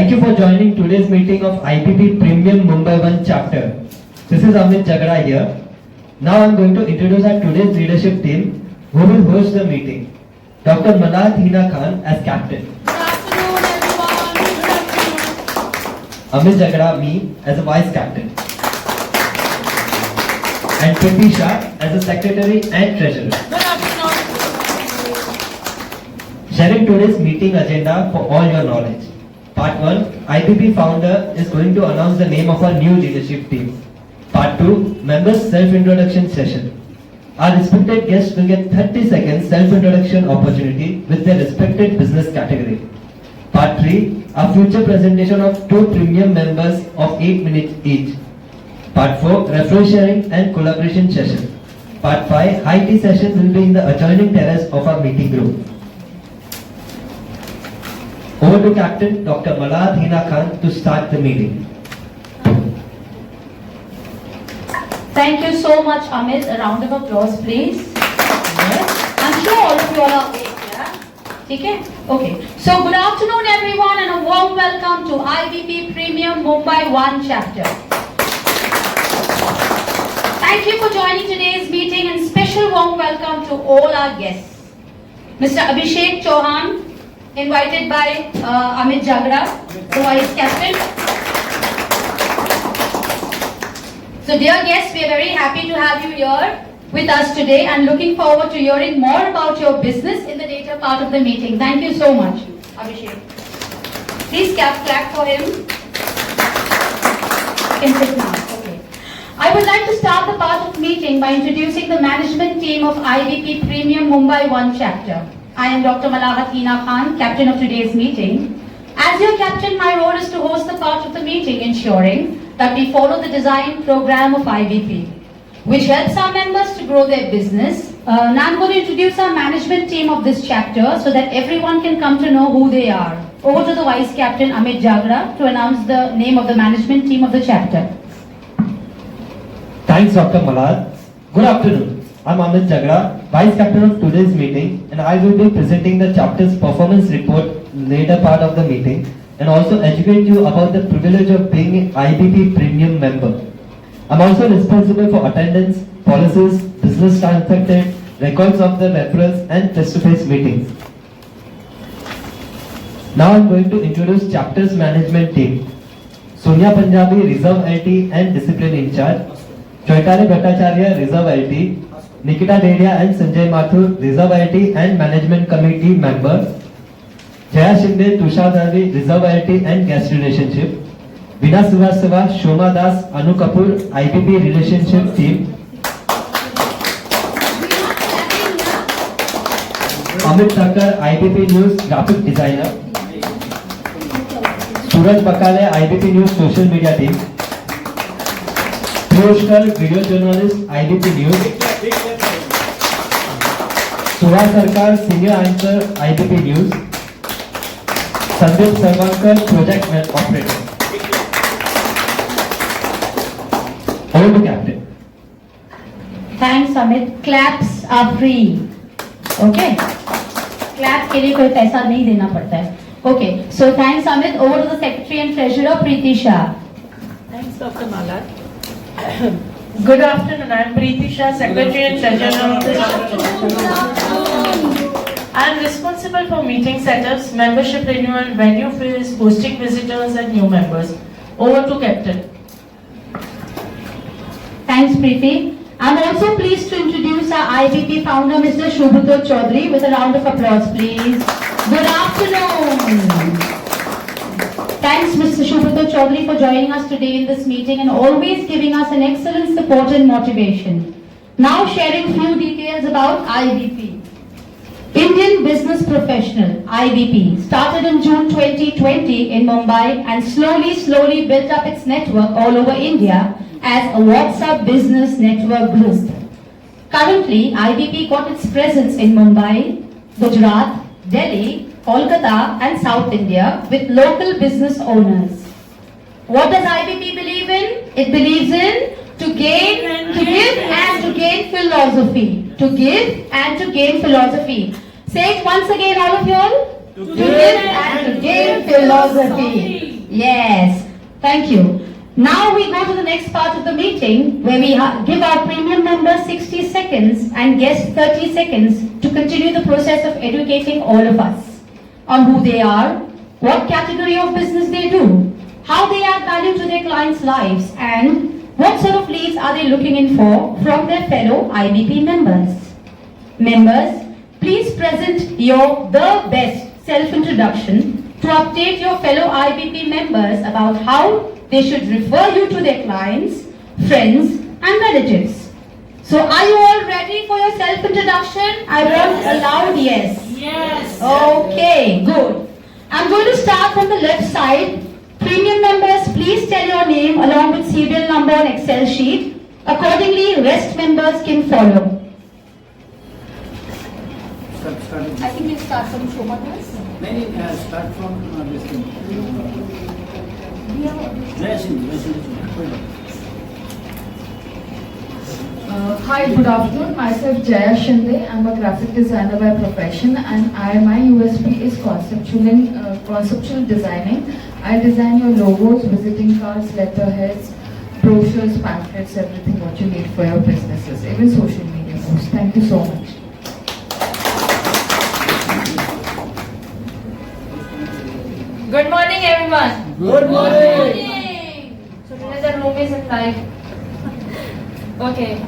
Thank you for joining today's meeting of IBP Premium Mumbai 1 chapter. This is Amit Jagara here. Now I am going to introduce our today's leadership team who will host the meeting. Dr. Malahat Hina Khan as captain. Good afternoon, everyone. Good afternoon. Amit Jagara, me as a vice captain. And Priti Shah as a secretary and treasurer. Good afternoon. Sharing today's meeting agenda for all your knowledge. Part 1, IBP founder is going to announce the name of our new leadership team. Part 2, members self-introduction session. Our respected guests will get 30 seconds self-introduction opportunity with their respected business category. Part 3, our future presentation of 2 premium members of 8 minutes each. Part 4, referral sharing and collaboration session. Part 5, high tea session will be in the adjoining terrace of our meeting room. Over to Captain Dr. Malahat Hina Khan to start the meeting. Thank you so much, Amit. A round of applause, please. Yes. I'm sure all of you all are awake, yeah? Okay? Okay. So, good afternoon, everyone, and a warm welcome to IBP Premium Mumbai 1 chapter. Thank you for joining today's meeting and special warm welcome to all our guests. Mr. Abhishek Chauhan, invited by Amit Jagara, the Vice Captain. So dear guests, we are very happy to have you here with us today and looking forward to hearing more about your business in the later part of the meeting. Thank you so much, Abhishek. Please clap for him. You can sit now. Okay. I would like to start the part of the meeting by introducing the management team of IBP Premium Mumbai 1 chapter. I am Dr. Malahat Hina Khan, captain of today's meeting. As your captain, my role is to host the part of the meeting, ensuring that we follow the design program of IBP, which helps our members to grow their business. Now I'm going to introduce our management team of this chapter so that everyone can come to know who they are. Over to the Vice Captain Amit Jagara to announce the name of the management team of the chapter. Thanks, Dr. Malahat. Good afternoon. I'm Amit Jagara, Vice Captain of today's meeting, and I will be presenting the chapter's performance report later part of the meeting and also educate you about the privilege of being an IBP Premium member. I'm also responsible for attendance, policies, business transacted, records of the referrals and face-to-face meetings. Now I'm going to introduce chapter's management team. Sonia Punjabi, Reserve LT and Discipline in charge. Choitale Bhattacharya, Reserve LT. Nikita Dedia and Sanjay Mathur, Reserve LT and Management Committee members. Jaya Shinde, Tushar Darvi, Reserve LT and Guest Relationship. Veena Srivastava, Shoma Das, Anu Kapoor, IBP Relationship Team. Amit Thakkar, IBP News Graphic Designer. Suraj Bakale, IBP News Social Media Team. Piyush Video Journalist, IBP News. Suha Sarkar, Senior Anchor, IBP News. Sandeep Sarvankar, Project Operator. Over to Captain. Thanks, Amit. Claps are free. Okay? Clap के लिए कोई पैसा नहीं देना पड़ता है. Okay. So thanks, Amit. Over to the Secretary and Treasurer, Priti Shah. Thanks, Dr. Malahat. Good afternoon. I am Priti Shah, Secretary and Treasurer of this chapter. I am responsible for meeting setups, membership renewal, venue fees, hosting visitors and new members. Over to Captain. Thanks, Preeti. I'm also pleased to introduce our IBP founder, Mr. Shubhito Chaudhary, with a round of applause, please. Good afternoon. Thanks, Mr. Shubhito Chaudhary, for joining us today in this meeting and always giving us an excellent support and motivation. Now sharing few details about IBP. Indian Business Professional, IBP, started in June 2020 in Mumbai and slowly built up its network all over India as a WhatsApp business network group. Currently, IBP got its presence in Mumbai, Gujarat, Delhi, Kolkata and South India with local business owners. What does IBP believe in? It believes in to give and to gain philosophy. To give and to gain philosophy. Say it once again, all of you all. To give and to gain philosophy. Yes, thank you. Now we go to the next part of the meeting where we give our premium members 60 seconds and guests 30 seconds to continue the process of educating all of us on who they are, what category of business they do, how they add value to their clients' lives, and what sort of leads are they looking in for from their fellow IBP members. Members, please present the best self-introduction to update your fellow IBP members about how they should refer you to their clients, friends and relatives. So are you all ready for your self-introduction? I want a loud yes. Yes. Okay, good. I'm going to start from the left side. Premium members, please tell your name along with serial number on Excel sheet. Accordingly, rest members can follow. I think we'll start from Shoma first. नहीं start from this thing. जय Singh Hi, good afternoon. Myself Jaya Shinde. I'm a graphic designer by profession, and my USP is conceptual designing. I design your logos, visiting cards, letterheads, brochures, pamphlets, everything what you need for your businesses, even social media posts. Thank you so much. Good morning, everyone. Good morning. So today the room is in live. Okay,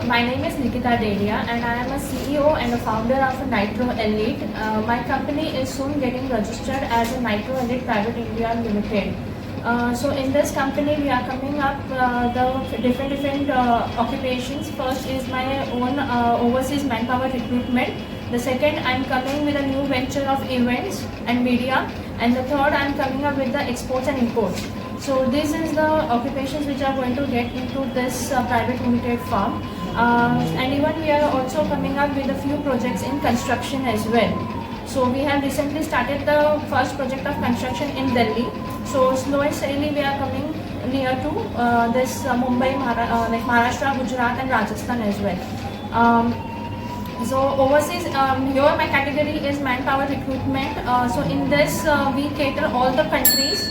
my name is Nikita Delia and I am a CEO and a founder of Nitro Elite. My company is soon getting registered as a Nitro Elite Private India Limited. So in this company we are coming up the different occupations. First is my own overseas manpower recruitment. The second, I am coming with a new venture of events and media. And the third, I am coming up with the exports and imports. So this is the occupations which are going to get into this private limited firm. And even we are also coming up with a few projects in construction as well. So we have recently started the first project of construction in Delhi. So slow and steadily we are coming near to this Mumbai, like Maharashtra, Gujarat and Rajasthan as well. So overseas, here my category is manpower recruitment. So in this we cater all the countries.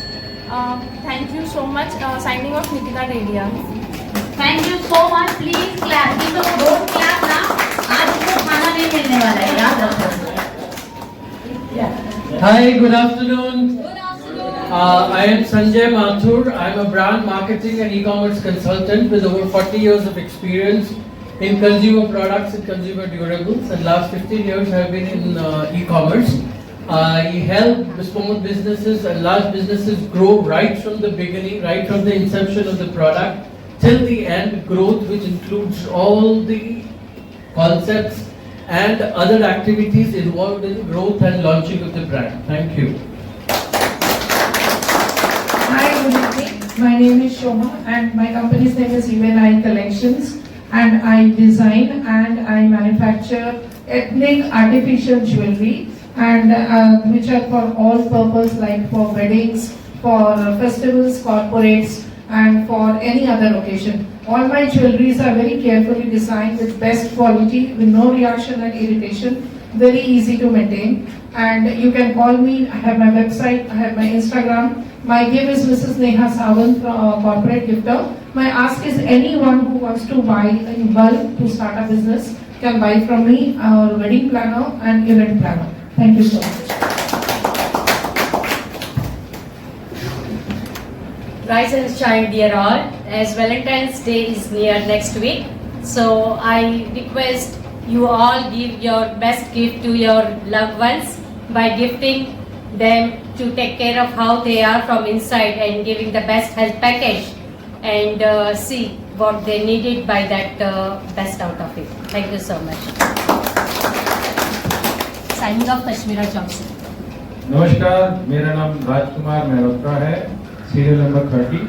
Thank you so much. Signing off, Nikita Delia. Thank you so much. Please clap. तो don't clap ना. आज इसको खाना नहीं मिलने वाला है, याद रखो. Hi, good afternoon. Good afternoon. I am Sanjay Mathur. I am a brand marketing and e-commerce consultant with over 40 years of experience in consumer products and consumer durables. And last 15 years I have been in e-commerce. I help small businesses and large businesses grow right from the beginning, right from the inception of the product till the end growth, which includes all the concepts and other activities involved in growth and launching of the brand. Thank you. Hi, good evening. My name is Shoma and my company's name is UNI Collections, and I design and I manufacture ethnic artificial jewelry, and which are for all purpose, like for weddings, for festivals, corporates and for any other occasion. All my jewelries are very carefully designed with best quality, with no reaction and irritation, very easy to maintain. And you can call me. I have my website, I have my Instagram. My give is Mrs. Neha Sawant, corporate gifter. My ask is anyone who wants to buy in bulk to start a business can buy from me, our wedding planner and event planner. Thank you so much. Rise and shine, dear all, as Valentine's Day is near next week. So I request you all give your best gift to your loved ones by gifting them to take care of how they are from inside and giving the best health package and see what they needed by that best out of it. Thank you so much. Signing off, Kashmira Johnson. नमस्कार, मेरा नाम राजकुमार मेहरोत्रा है, serial number 30।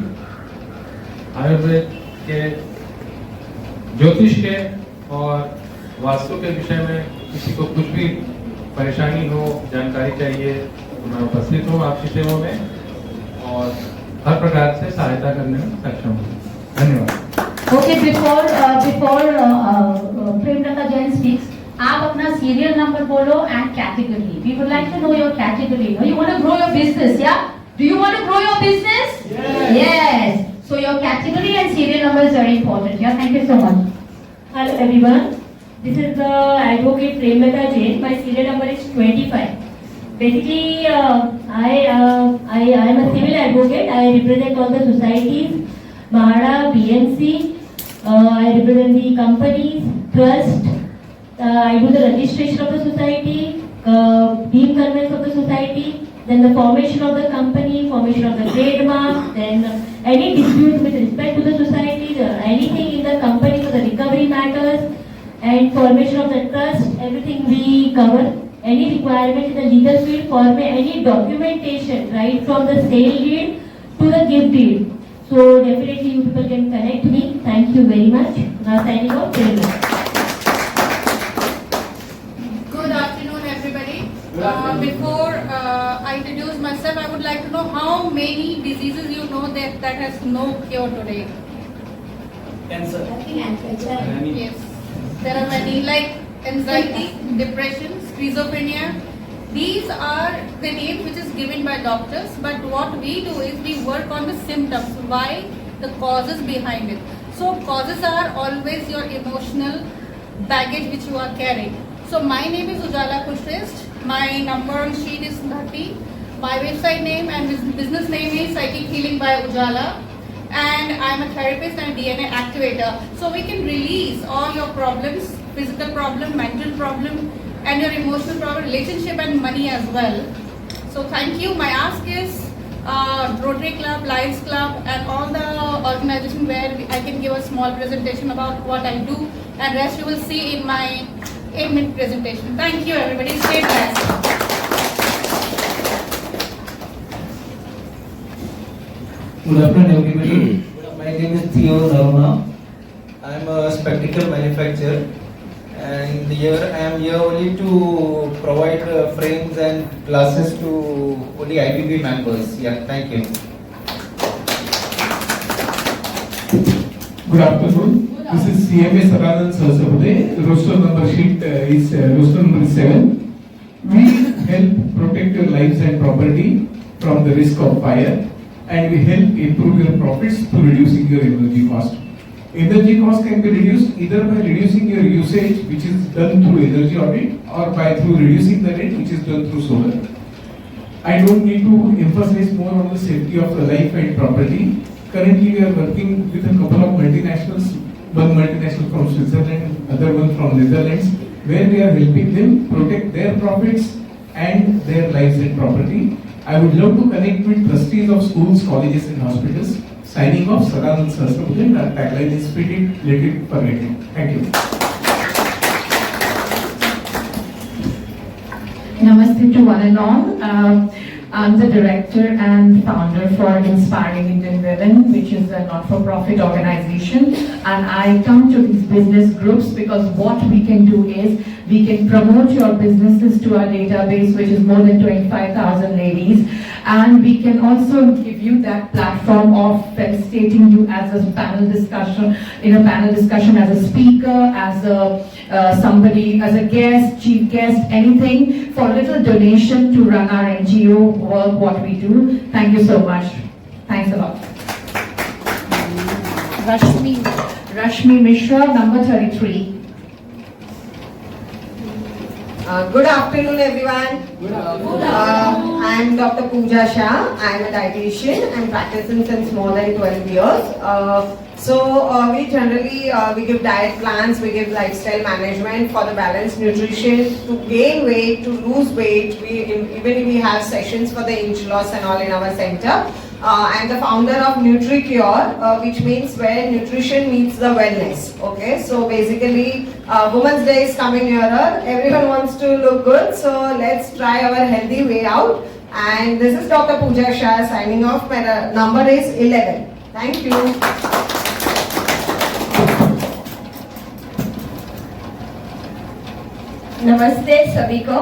Ayurveda के, ज्योतिष के और वास्तु के विषय में किसी को कुछ भी परेशानी हो, जानकारी चाहिए तो मैं उपस्थित हूँ आपकी सेवा में और हर प्रकार से सहायता करने में सक्षम हूँ। धन्यवाद। Okay, before Premlata Jain speaks, आप अपना serial number बोलो and category. We would like to know your category. You want to grow your business, yeah? Do you want to grow your business? Yes. Yes. So your category and serial number is very important. Yeah, thank you so much. Hello everyone, this is the advocate Premlata Jain. My serial number is 25. Basically, I am a civil advocate. I represent all the societies, MAHADA, BMC. I represent the companies, trust. I do the registration of the society, deem conveyance of the society, then the formation of the company, formation of the trademark, then any dispute with respect to the society, anything in the company for the recovery matters, and formation of the trust, everything we cover. Any requirement in the legal field for any documentation, right from the sale deed to the gift deed. So definitely you people can connect me. Thank you very much. Now signing off. Good afternoon, everybody. Before I introduce myself, I would like to know how many diseases you know that has no cure today. Cancer. Yes, there are many like anxiety, depression, schizophrenia. These are the names which is given by doctors, but what we do is we work on the symptoms, why, the causes behind it. So causes are always your emotional baggage which you are carrying. So my name is Ujala Kushrist. My number on sheet is 30. My website name and business name is Psychic Healing by Ujala. And I am a therapist and a DNA activator. So we can release all your problems, physical problem, mental problem, and your emotional problem, relationship and money as well. So thank you. My ask is Rotary Club, Lions Club and all the organization where I can give a small presentation about what I do, and rest you will see in my 8-minute presentation. Thank you everybody. Stay blessed. Good afternoon everybody. My name is Theo Zaruna. I am a spectacle manufacturer, and here I am here only to provide frames and glasses to only IBB members. Yeah, thank you. Good afternoon. This is CMA Saranand Saraswati. Roster number sheet is roster number 7. We help protect your lives and property from the risk of fire, and we help improve your profits through reducing your energy cost. Energy cost can be reduced either by reducing your usage, which is done through energy audit, or by through reducing the rate, which is done through solar. I don't need to emphasize more on the safety of the life and property. Currently, we are working with a couple of multinationals, one multinational from Switzerland, other one from Netherlands, where we are helping them protect their profits and their lives and property. I would love to connect with trustees of schools, colleges and hospitals. Signing off, Saranand Saraswati. Our tagline is "Fit it, let it, forget it." Thank you. Namaste to one and all. I'm the director and founder for Inspiring Indian Women, which is a not-for-profit organization. And I come to these business groups because what we can do is we can promote your businesses to our database, which is more than 25,000 ladies. And we can also give you that platform of felicitating you as a panel discussion, as a speaker, as a somebody, as a guest, chief guest, anything, for a little donation to run our NGO work, what we do. Thank you so much. Thanks a lot. Rashmi Mishra, number 33. Good afternoon everyone. I am Dr. Pooja Shah. I am a dietitian. I am practicing since more than 12 years. We generally we give diet plans, we give lifestyle management for the balanced nutrition, to gain weight, to lose weight. Even we have sessions for the inch loss and all in our center. I am the founder of NutriCure, which means where nutrition meets the wellness. Okay, so basically Women's Day is coming nearer. Everyone wants to look good, so let's try our healthy way out. And this is Dr. Pooja Shah signing off. My number is 11. Thank you. Namaste सभी को.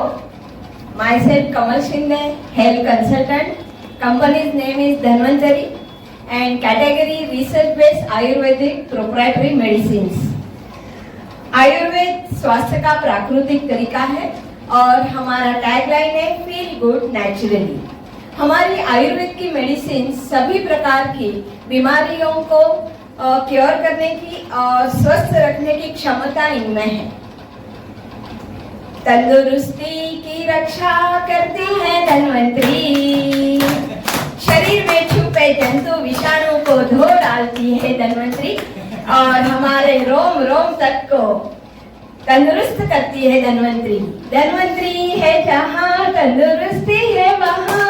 Myself Kamal Shinde, health consultant. Company's name is Dhanvantari and category research-based Ayurvedic proprietary medicines. Ayurveda स्वास्थ्य का प्राकृतिक तरीका है और हमारा tagline है फील गुड नेचुरली. हमारी आयुर्वेद की मेडिसिन सभी प्रकार की बीमारियों को क्योर करने की और स्वस्थ रखने की क्षमता इनमें है। तंदुरुस्ती की रक्षा करती है धन्वंतरी, शरीर में छुपे जंतु विषाणु को धो डालती है धन्वंतरी, और हमारे रोम रोम तक को तंदुरुस्त करती है धन्वंतरी। धन्वंतरी है जहाँ तंदुरुस्ती है वहाँ।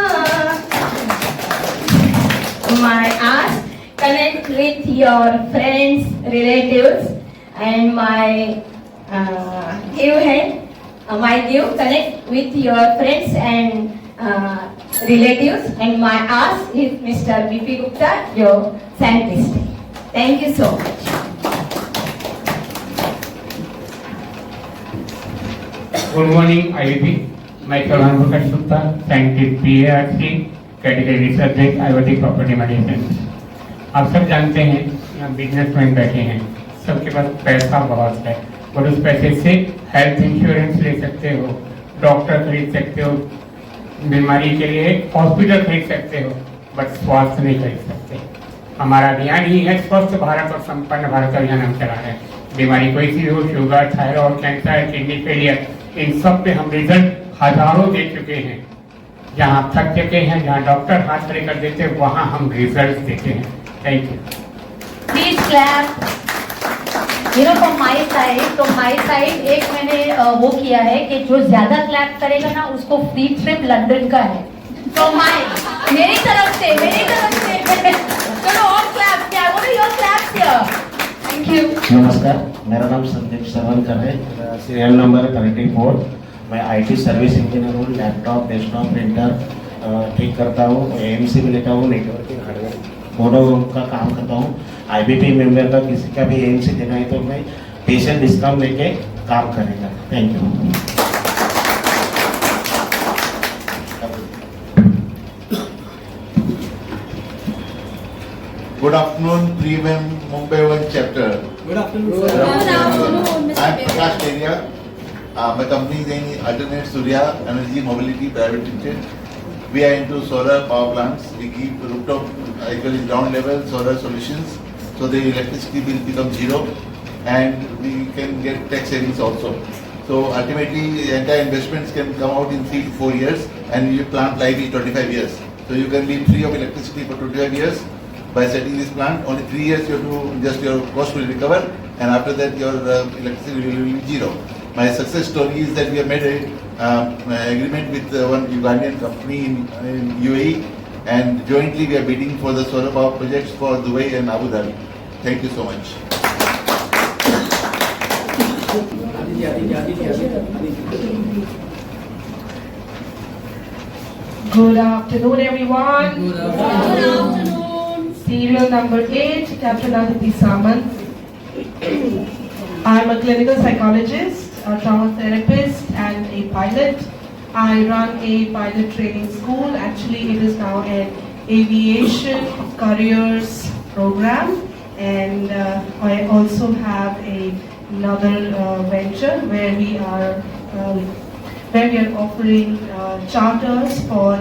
My ask, connect with your friends, relatives, and my give connect with your friends and relatives, and my ask is Mr. B.P. Gupta, your scientist. Thank you so much. Good morning, IIT. Myself Anubhav Gupta, scientist PARC, category subject Ayurvedic property medicine. आप सब जानते हैं businessman बैठे हैं, सबके पास पैसा बहुत है और उस पैसे से हेल्थ इंश्योरेंस ले सकते हो, डॉक्टर खरीद सकते हो, बीमारी के लिए हॉस्पिटल खरीद सकते हो, बट स्वास्थ्य नहीं खरीद सकते। हमारा अभियान ही है स्वस्थ भारत और संपन्न भारत अभियान हम चला रहे हैं। बीमारी कोई सी हो, sugar, thyroid, cancer, kidney failure, इन सब पे हम रिजल्ट हजारों दे चुके हैं। जहाँ थक चुके हैं, जहाँ डॉक्टर हाथ खड़े कर देते हैं, वहाँ हम रिजल्ट देते हैं। Thank you. Please clap. From my side एक मैंने वो किया है कि जो ज्यादा क्लैप करेगा ना उसको फ्री ट्रिप लंदन का है। मेरी तरफ से चलो और क्लैप क्या बोलो, your claps here. Thank you. नमस्कार, मेरा नाम संदीप सरवनकर है, सीरियल नंबर 34। मैं IT सर्विस इंजीनियर हूँ, लैपटॉप, डेस्कटॉप, प्रिंटर ठीक करता हूँ, AMC भी लेता हूँ, नेटवर्किंग, हार्डवेयर दोनों का काम करता हूँ। IBP मेंबर का किसी का भी AMC देना है तो मैं पेशेंट डिस्काउंट लेके काम करेगा। Thank you. Good afternoon, Premium Mumbai 1 chapter. Good afternoon, Good sir. afternoon. I am Prakash Deria. My company is in Alternate Surya Energy Mobility Private Limited. We are into solar power plants. We give rooftop, actually ground level solar solutions, so the electricity will become zero, and we can get tax savings also. So ultimately, the entire investments can come out in 3 to 4 years, and your plant life is 25 years. So you can be free of electricity for 25 years. By setting this plant, only 3 years you have to, just your cost will recover, and after that your electricity will be zero. My success story is that we have made an agreement with one Ugandan company in UAE, and jointly we are bidding for the solar power projects for Dubai and Abu Dhabi. Thank you so much. Good afternoon, everyone. Good afternoon. Serial number 8, Captain Aditi Samant. I am a clinical psychologist, a trauma therapist, and a pilot. I run a pilot training school. Actually, it is now an aviation careers program, and I also have another venture where we are offering charters for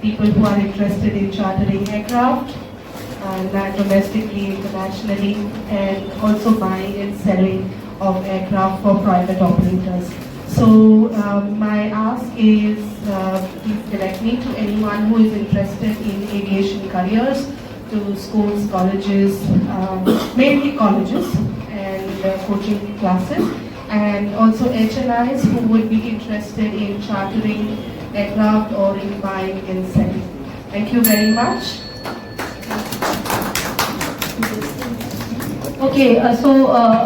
people who are interested in chartering aircraft, domestically, internationally, and also buying and selling of aircraft for private operators. So my ask is, please connect me to anyone who is interested in aviation careers, to schools, colleges, mainly colleges, and coaching classes, and also HNIs who would be interested in chartering aircraft or in buying and selling. Thank you very much. Okay, so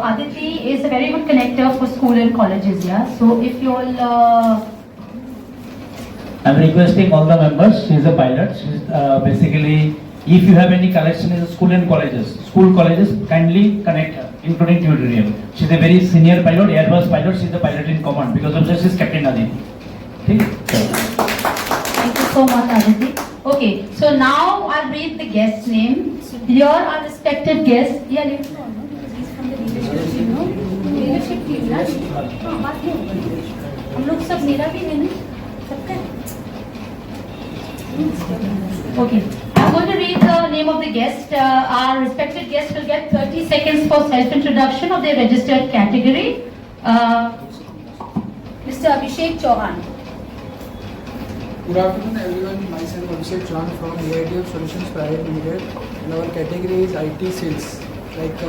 Aditi is a very good connector for school and colleges, yeah. So if you all, I'm requesting all the members. She is a pilot. She's basically, if you have any collection in school and colleges, kindly connect her, including tutorial. She's a very senior pilot, Airbus pilot. She's the pilot in command. Because of that, she's Captain Aditi. Okay. thank you so much, Aditi. Okay, so now I'll read the guest name. Here are respected guests. Yeah, later on, no? Because he's from the leadership team, no? Leadership team, ना? हाँ, बात नहीं होगी। हम लोग सब मेरा भी है ना? सबका है? Okay. I'm going to read the name of the guest. Our respected guest will get 30 seconds for self-introduction of their registered category. Mr. Abhishek Chauhan. Good afternoon everyone, myself Abhishek Chauhan from AITF Solutions Private Limited, and our category is IT sales. Like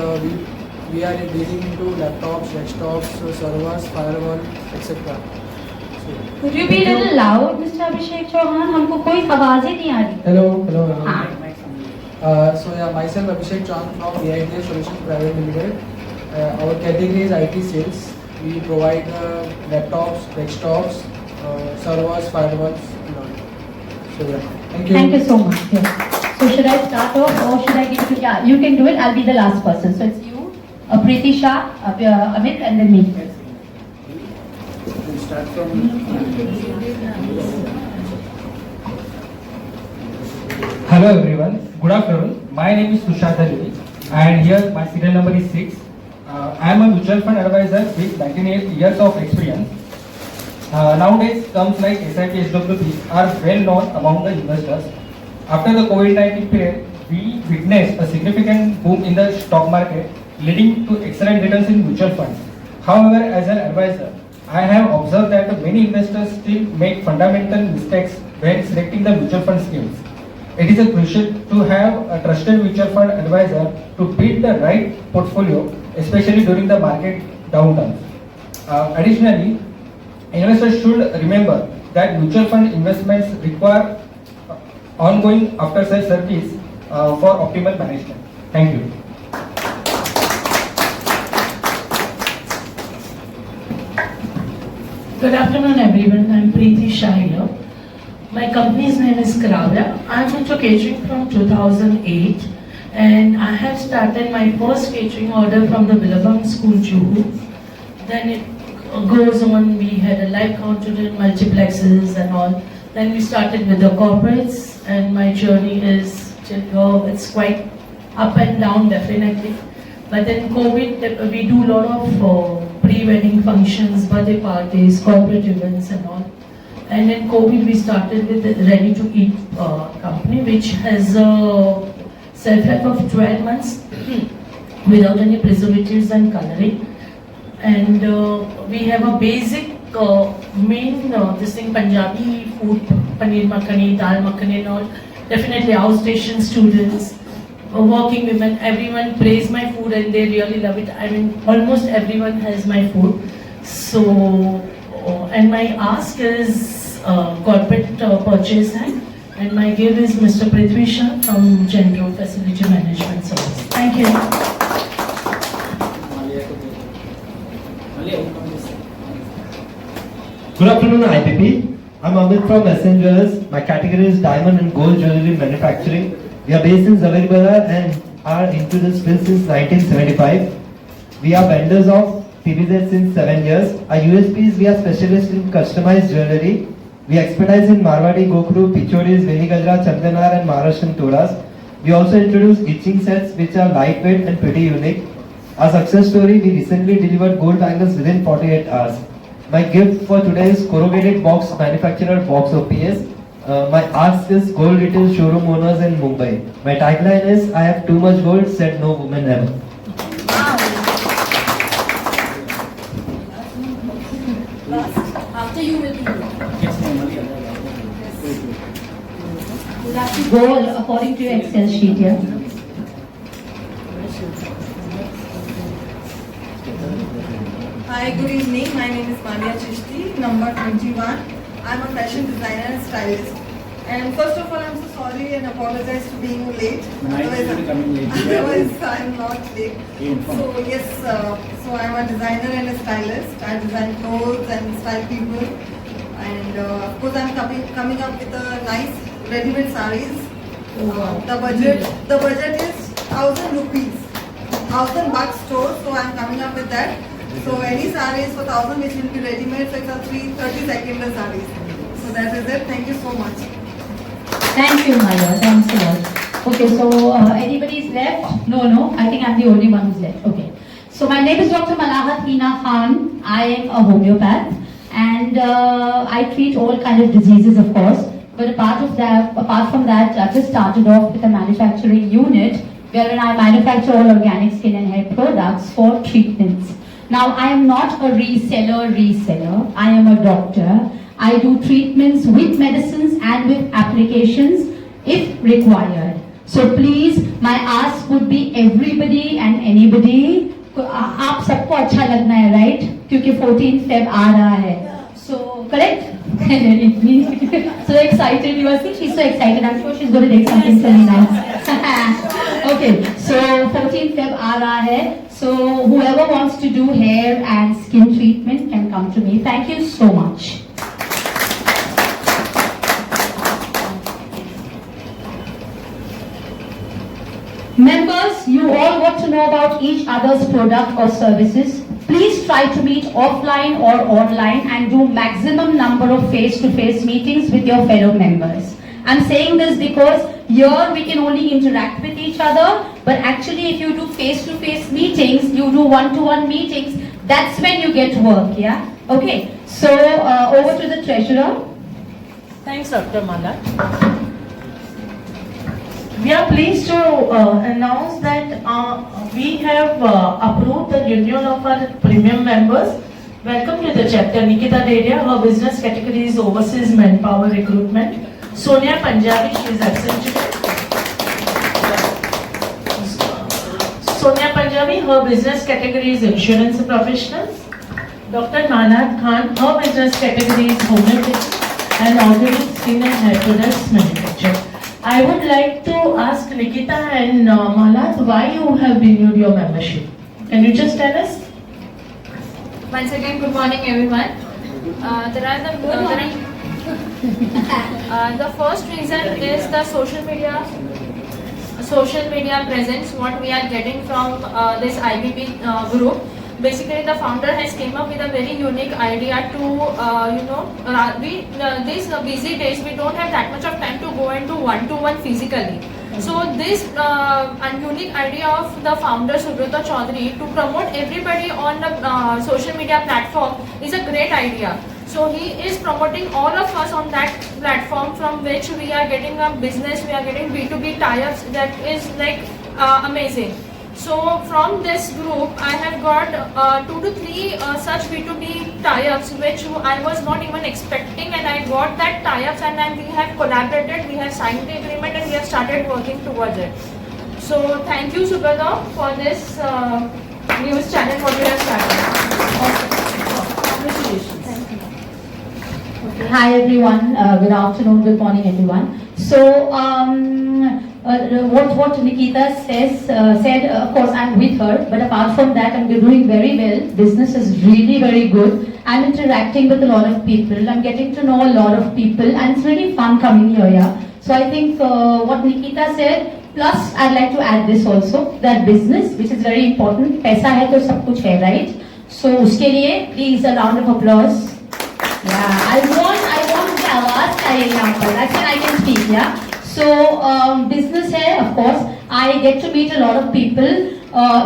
we are dealing into laptops, desktops, servers, firewall, etc. Could you be a little loud, Mr. Abhishek Chauhan? हमको कोई आवाज़ ही नहीं आ रही. Hello. So yeah, myself Abhishek Chauhan from AITF Solutions Private Limited. Our category is IT sales. We provide laptops, desktops, servers, firewalls. So yeah, thank you. Thank you so much. Yes. So should I start off or should I give it to? Yeah, you can do it. I'll be the last person. So it's you, Preeti Shah, Amit, and then me. We'll start from. Hello everyone, good afternoon. My name is Tushar Dalvi and here my serial number is 6. I am a mutual fund advisor with 19 years of experience. Nowadays, terms like SIP, SWP are well known among the investors. After the COVID-19 period, we witnessed a significant boom in the stock market, leading to excellent returns in mutual funds. However, as an advisor, I have observed that many investors still make fundamental mistakes when selecting the mutual fund schemes. It is crucial to have a trusted mutual fund advisor to build the right portfolio, especially during the market downturns. Additionally, investors should remember that mutual fund investments require ongoing after-sales service for optimal management. Thank you. Good afternoon everyone, I'm Preeti Shah here. My company's name is Karavya. I'm into catering from 2008 and I have started my first catering order from the Billabong School, Juhu. Then it goes on, we had a live counter in multiplexes and all. Then we started with the corporates and my journey is it's quite up and down definitely. But then COVID, we do a lot of pre-wedding functions, birthday parties, corporate events and all. And in COVID, we started with the Ready to Eat company, which has a shelf-life of 12 months without any preservatives and coloring. And we have a basic main this thing Punjabi food, paneer makhani, dal makhani and all. Definitely outstation students, working women, everyone praise my food and they really love it. I mean, almost everyone has my food. So, and my ask is corporate purchase and my give is Mr. Prithvi Shah from Genro Facility Management Service. Thank you. Good afternoon, IPP. I'm Amit from SN Jewellers. My category is diamond and gold jewelry manufacturing. We are based in Zaveri and are into this field since 1975. We are vendors of PVZ since 7 years. Our USPs, we are specialists in customized jewelry. We expertise in Marwadi, Gokru, Pichoris, Veni Gajra, Chandanar and Maharashtrian Todas. We also introduce itching sets which are lightweight and pretty unique. Our success story, we recently delivered gold bangles within 48 hours. My gift for today is corrugated box manufacturer Box OPS. My ask is gold retail showroom owners in Mumbai. My tagline is I have too much gold, said no woman ever. After you will be You'll have to go according to your Excel sheet here. Hi, good evening. My name is Mania Chishti, number 21. I'm a fashion designer and stylist. And first of all, I'm so sorry and apologize for being late. Otherwise, I'm not late. So yes, so I'm a designer and a stylist. I design clothes and style people. And of course, I'm coming up with a nice ready-made sarees. The budget is 1,000 rupees, 1,000 bucks store. So I'm coming up with that. So any sarees for 1,000 which will be ready-made. So it's a 30-second sarees. So that is it. Thank you so much. Thank you, Maya. Thanks a lot. Okay, so anybody is left? No. I think I'm the only one who's left. Okay. So my name is Dr. Malahat Hina Khan. I am a homeopath and I treat all kind of diseases, of course. But apart from that, I just started off with a manufacturing unit wherein I manufacture all organic skin and hair products for treatments. Now, I am not a reseller. I am a doctor. I do treatments with medicines and with applications if required. So please, my ask would be everybody and anybody. आप सबको अच्छा लगना है, right? क्योंकि 14 Feb आ रहा है. So correct? So excited you are seeing. She's so excited. I'm sure she's going to take something really nice. Okay. So 14 Feb आ रहा है. So whoever wants to do hair and skin treatment can come to me. Thank you so much. Members, you all got to know about each other's product or services. Please try to meet offline or online and do maximum number of face-to-face meetings with your fellow members. I'm saying this because here we can only interact with each other, but actually if you do face-to-face meetings, you do one-to-one meetings, that's when you get work, yeah? Okay, so over to the treasurer. Thanks, Dr. Mala. We are pleased to announce that we have approved the renewal of our premium members. Welcome to the chapter. Nikita Dedia, her business category is overseas manpower recruitment. Sonia Punjabi, she is absent today. Sonia Punjabi, her business category is insurance professionals. Dr. Manat Khan, her business category is homeopathy and organic skin and hair products manufacture. I would like to ask Nikita and Malat why you have renewed your membership. Can you just tell us? Once again, good morning everyone. The first reason is the social media presence what we are getting from this IBP group. Basically, the founder has came up with a very unique idea to, these busy days, we don't have that much of time to go into one-to-one physically. So this unique idea of the founder Subrata Chaudhary to promote everybody on the social media platform is a great idea. So he is promoting all of us on that platform from which we are getting a business, we are getting B2B tie-ups that is like amazing. So from this group, I have got 2 to 3 such B2B tie-ups which I was not even expecting, and I got that tie-ups and then we have collaborated, we have signed the agreement and we have started working towards it. So thank you Subrata for this news channel what you have started. Congratulations. Thank you. Okay. Hi everyone, good afternoon, good morning everyone. So what Nikita said, of course I'm with her, but apart from that I'm doing very well. Business is really very good. I'm interacting with a lot of people. I'm getting to know a lot of people and it's really fun coming here, yeah. So I think what Nikita said, plus I'd like to add this also, that business, which is very important, paisa hai to sab kuch hai, right? So uske liye, please a round of applause. Yeah, I want the awaaz chahiye yahan par. That's when I can speak, yeah. So business hai, of course, I get to meet a lot of people,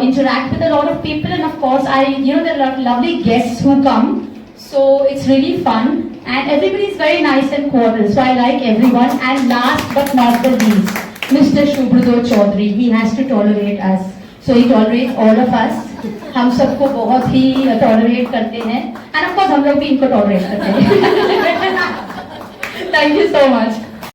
interact with a lot of people, and of course there are lovely guests who come. So it's really fun and everybody is very nice and cordial. So I like everyone. And last but not the least, Mr. Shubhruto Chaudhary, he has to tolerate us. So he tolerates all of us. हम सबको बहुत ही tolerate करते हैं. And of course हम लोग भी इनको tolerate करते हैं. Thank you so much.